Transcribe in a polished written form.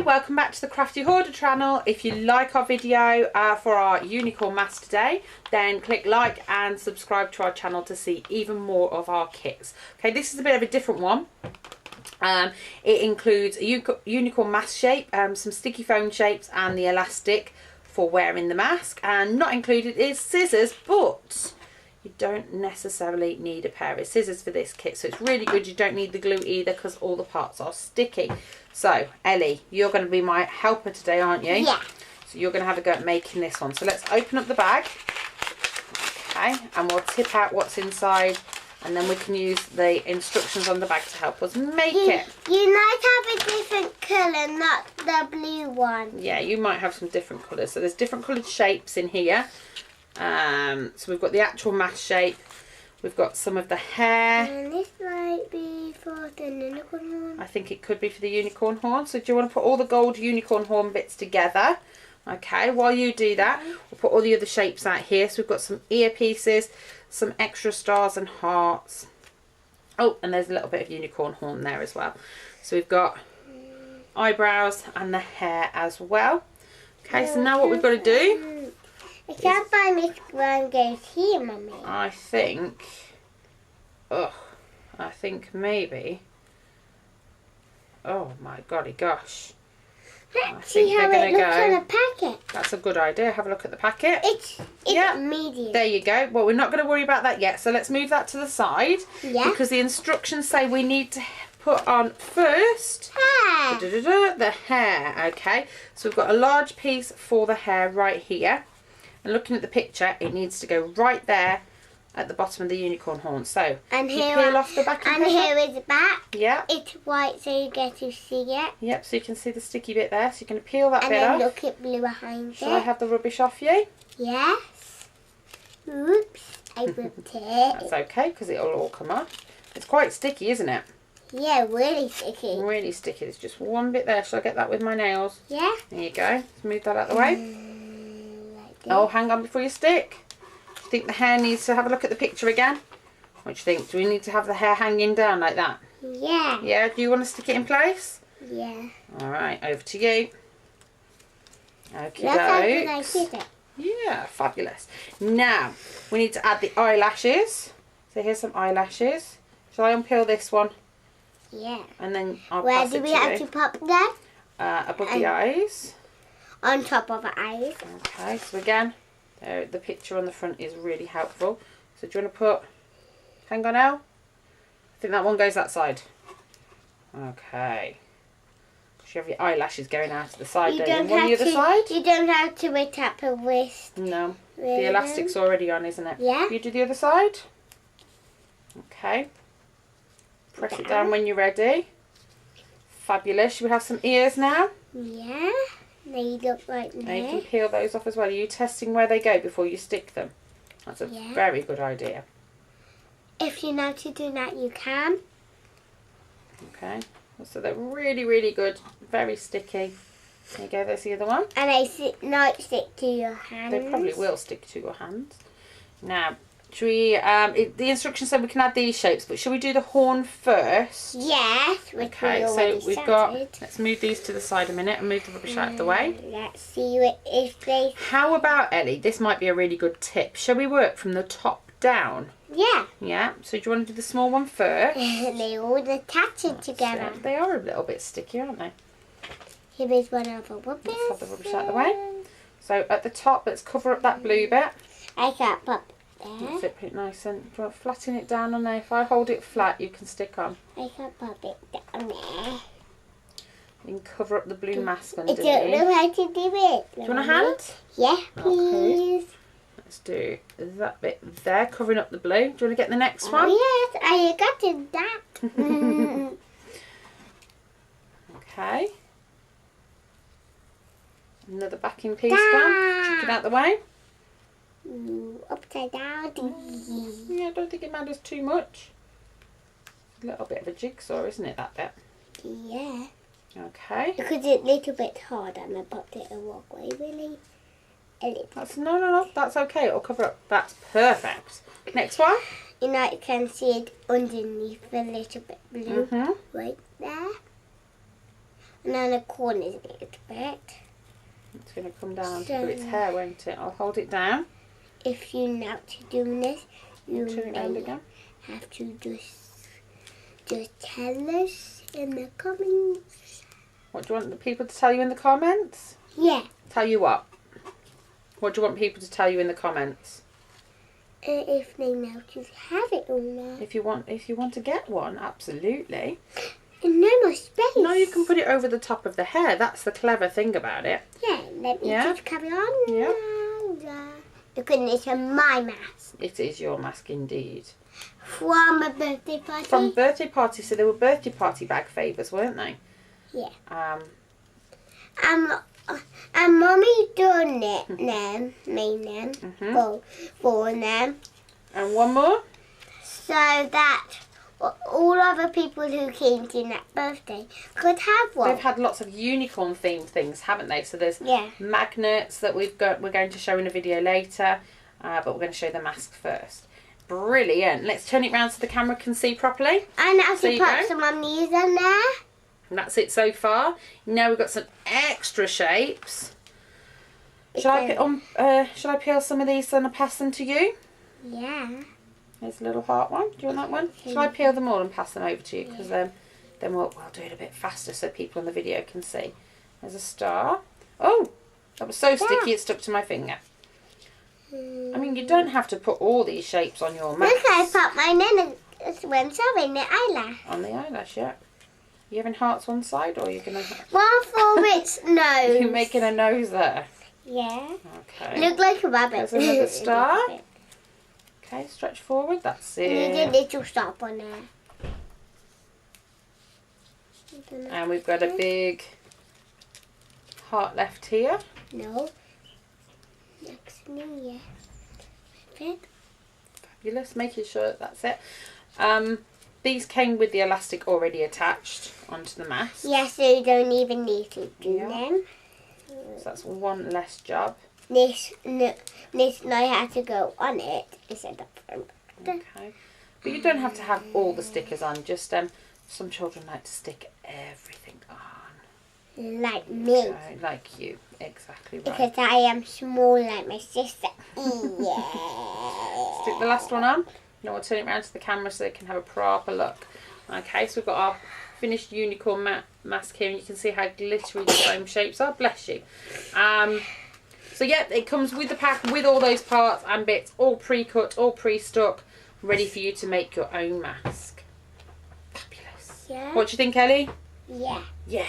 welcome back to the Crafty Hoarder channel. If you like our video for our unicorn mask today, then click like and subscribe to our channel to see even more of our kits. Okay, this is a bit of a different one. It includes a unicorn mask shape, some sticky foam shapes and the elastic for wearing the mask, and not included is scissors, but you don't necessarily need a pair of scissors for this kit, so it's really good. You don't need the glue either because all the parts are sticky. So Ellie, you're going to be my helper today, aren't you? Yeah. So you're going to have a go at making this one. So let's open up the bag, okay, and we'll tip out what's inside, and then we can use the instructions on the bag to help us make it. You might have a different colour, not the blue one. Yeah, you might have some different colours. So there's different coloured shapes in here. So we've got the actual mask shape. We've got some of the hair. And this might be for the unicorn horn. I think it could be for the unicorn horn. So do you want to put all the gold unicorn horn bits together? Okay, while you do that, we'll put all the other shapes out here. So we've got some earpieces, some extra stars and hearts. Oh, and there's a little bit of unicorn horn there as well. So we've got eyebrows and the hair as well. Okay, so now what we've got to do, I can't find this one goes here, Mummy. I think maybe, oh my golly gosh. Let's see how it looks on the packet. That's a good idea. Have a look at the packet. It's medium. There you go. Well, we're not going to worry about that yet. So let's move that to the side. Yeah. Because the instructions say we need to put on first Hair. the hair. Okay. So we've got a large piece for the hair right here. And looking at the picture, it needs to go right there at the bottom of the unicorn horn. So and you here peel off the back and here is the back. Yeah. It's white, so you get to see it. Yep, so you can see the sticky bit there. So you can peel that and bit then off. look at blue behind Shall I it. have the rubbish off you? Yes. Oops, I ripped it. That's okay, because it'll all come off. It's quite sticky, isn't it? Yeah, really sticky. Really sticky. There's just one bit there. Shall I get that with my nails? Yeah. There you go. Let's move that out of the way. Like this. Oh, hang on before you stick. Do you think the hair needs to have a look at the picture again? What do you think? Do we need to have the hair hanging down like that? Yeah. Yeah, do you want to stick it in place? Yeah. Alright, over to you. That's how good I Okey-dokes. did it. Yeah, fabulous. Now, we need to add the eyelashes. So here's some eyelashes. Shall I unpeel this one? Yeah. And then I'll Where pass do it we to have you. to pop them? Above the eyes. On top of the eyes. Okay, so again, the picture on the front is really helpful. So do you want to put, hang on now, I think that one goes that side. Okay. So you have your eyelashes going out to the side, You don't don't you? One have the other to. side? You don't have to tap a wrist. No, the Really? elastic's already on, isn't it? Yeah. You do the other side. Okay. Press it down when you're ready. Fabulous. Should we have some ears now? Yeah. They look like Now you can this. peel those off as well. Are you testing where they go before you stick them? That's a Yeah. very good idea. If you know to do that, you can. Okay. So they're really, really good. Very sticky. There you go. There's the other one. And they not stick to your hands. They probably will stick to your hands. Now, should we? The instructions said we can add these shapes, but should we do the horn first? Yes. Which Okay. we So already we've started. got. Let's move these to the side a minute and move the rubbish out of the way. Let's see if they. How about, Ellie? This might be a really good tip. Shall we work from the top down? Yeah. Yeah. So do you want to do the small one first? They all attach it together. So they are a little bit sticky, aren't they? Here is one of the rubbish. Let's have the rubbish out of the way. So at the top, let's cover up that blue bit. I can't pop Let's there. flip it nice and do you want to flatten it down on there. If I hold it flat, you can stick on. I can't pop it down there. You can cover up the blue mask I underneath. don't know how to do it. Do you want a hand? Yeah, please. Let's do that bit there, covering up the blue. Do you want to get the next one? Oh, yes, I got it that. Okay. Another backing piece done. Chuck it out the way. Upside down. Yeah, I don't think it matters too much. A little bit of a jigsaw, isn't it, that bit? Yeah. Okay. Because it's a little bit hard and I popped it a walkway, really. A little. No, that's okay. It'll cover up. That's perfect. Next one. You know, you can see it underneath a little bit blue right there. And then the corners a little bit. It's going to come down through its hair, won't it? I'll hold it down. If you know to do this, you Turn it around again. have to just tell us in the comments. What do you want the people to tell you in the comments? Yeah. Tell you what? What do you want people to tell you in the comments? If they know to have it or not. If you want to get one, absolutely. And no more space. No, you can put it over the top of the hair. That's the clever thing about it. Yeah, let me just carry on. Yeah. Look at this, my mask. It is your mask indeed. From a birthday party? From birthday party. So they were birthday party bag favours, weren't they? Yeah. And Mummy done it them, made them, for them. And one more? So that all other people who came to that birthday could have one. They've had lots of unicorn themed things, haven't they? So there's magnets that we're going to show in a video later, but we're going to show the mask first. Brilliant. Let's turn it round so the camera can see properly. And I can put some on these in there. And that's it so far. Now we've got some extra shapes. Shall I peel some of these and I'll pass them to you? Yeah. There's a little heart one. Do you want that one? Shall I peel them all and pass them over to you? Because then we'll do it a bit faster so people on the video can see. There's a star. Oh, that was so sticky it stuck to my finger. I mean, you don't have to put all these shapes on your mask. Look, I put mine in and went in the eyelash. On the eyelash, yeah. You having hearts one side, or are you gonna? One for its nose. You're making a nose there. Yeah. Okay. Look like a rabbit. There's another star. Okay, stretch forward. That's it. Need a little stop on there. And we've got a big heart left here. No. Next to me, yeah. Fabulous. Making sure that's it. These came with the elastic already attached onto the mask. Yeah, so you don't even need to do them. So that's one less job. This now had to go on it instead of okay. But you don't have to have all the stickers on. Just some children like to stick everything on. Like me. So, like you. Exactly right. Because I am small like my sister. Yeah. Stick the last one on. Now we'll turn it around to the camera so they can have a proper look. Okay, so we've got our finished unicorn mask here, and you can see how glittery the foam shapes are. Bless you. So yeah, it comes with the pack with all those parts and bits, all pre-cut, all pre-stuck, ready for you to make your own mask. Fabulous. Yeah. What do you think, Ellie? Yeah. Yeah.